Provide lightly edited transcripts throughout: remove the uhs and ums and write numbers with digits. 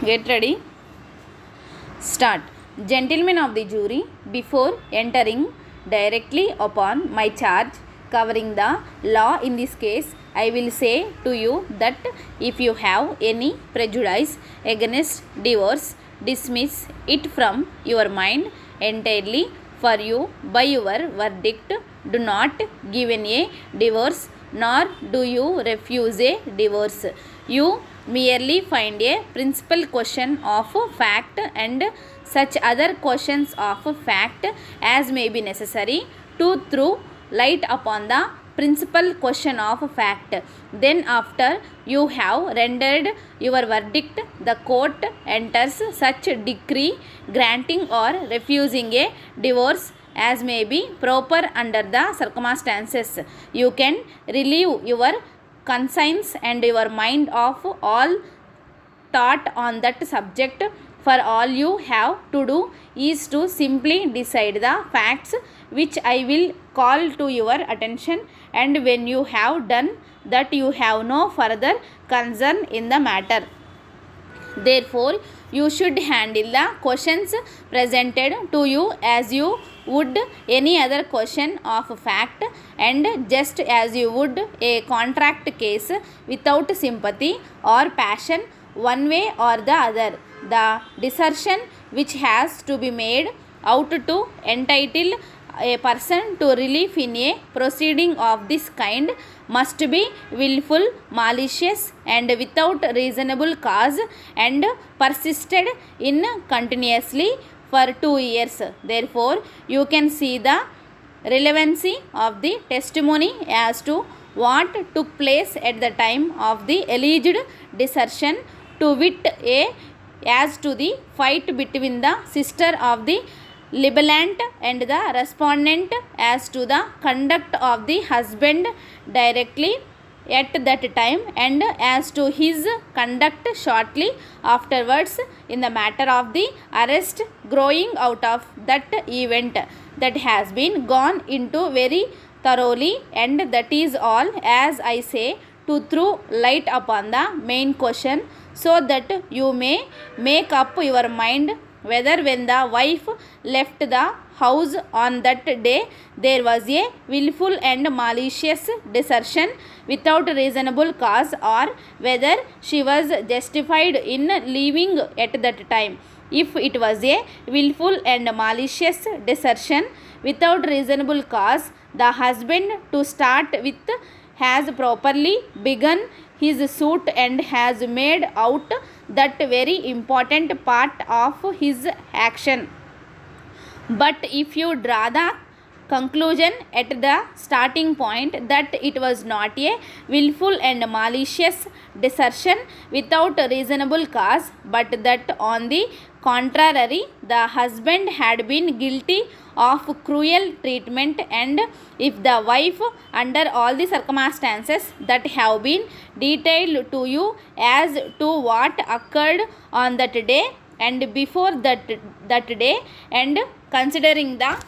Get ready. Start. Gentlemen of the jury, before entering directly upon my charge covering the law in this case, I will say to you that if you have any prejudice against divorce, dismiss it from your mind entirely, for you by your verdict do not give a divorce, nor do you refuse a divorce. You merely find a principal question of fact and such other questions of fact as may be necessary to throw light upon the principal question of fact. Then after you have rendered your verdict, the court enters such decree granting or refusing a divorce as may be proper under the circumstances. You can relieve your conscience and your mind of all thought on that subject, for all you have to do is to simply decide the facts which I will call to your attention, and when you have done that you have no further concern in the matter. Therefore, you should handle the questions presented to you as you would any other question of fact, and just as you would a contract case, without sympathy or passion one way or the other. The desertion which has to be made out to entitle a person to relief in a proceeding of this kind must be willful, malicious, and without reasonable cause, and persisted in continuously for 2 years. Therefore, you can see the relevancy of the testimony as to what took place at the time of the alleged desertion, to wit, as to the fight between the sister of the libellant and the respondent, as to the conduct of the husband directly at that time, and as to his conduct shortly afterwards in the matter of the arrest growing out of that event, that has been gone into very thoroughly, and that is all, as I say, to throw light upon the main question, so that you may make up your mind whether when the wife left the house on that day there was a willful and malicious desertion without reasonable cause, or whether she was justified in leaving at that time. If it was a willful and malicious desertion without reasonable cause, the husband to start with has properly begun his suit and has made out that very important part of his action. But if you draw the conclusion at the starting point that it was not a willful and malicious desertion without reasonable cause, but that on the contrary the husband had been guilty of cruel treatment, and if the wife, under all the circumstances that have been detailed to you as to what occurred on that day and before that day, and considering the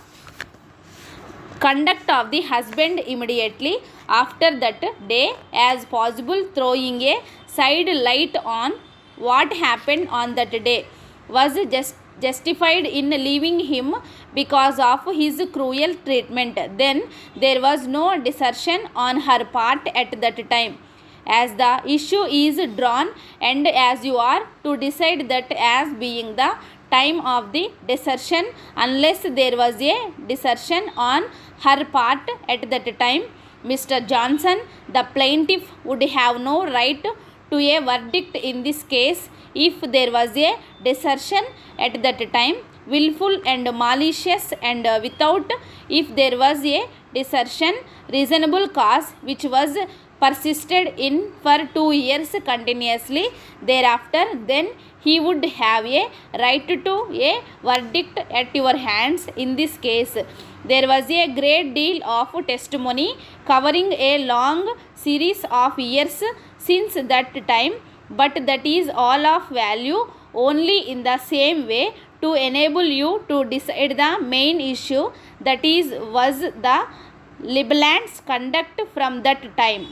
conduct of the husband immediately after that day as possible, throwing a side light on what happened on that day, was justified in leaving him because of his cruel treatment, then there was no desertion on her part at that time. As the issue is drawn, and as you are to decide that as being the time of the desertion, unless there was a desertion on her part at that time, Mr. Johnson, the plaintiff, would have no right to a verdict in this case if there was a desertion at that time, willful and malicious, and without, if there was a desertion, reasonable cause which was persisted in for 2 years continuously thereafter, then he would have a right to a verdict at your hands. In this case, there was a great deal of testimony covering a long series of years since that time, but that is all of value only in the same way to enable you to decide the main issue, that is, was the libellant's conduct from that time.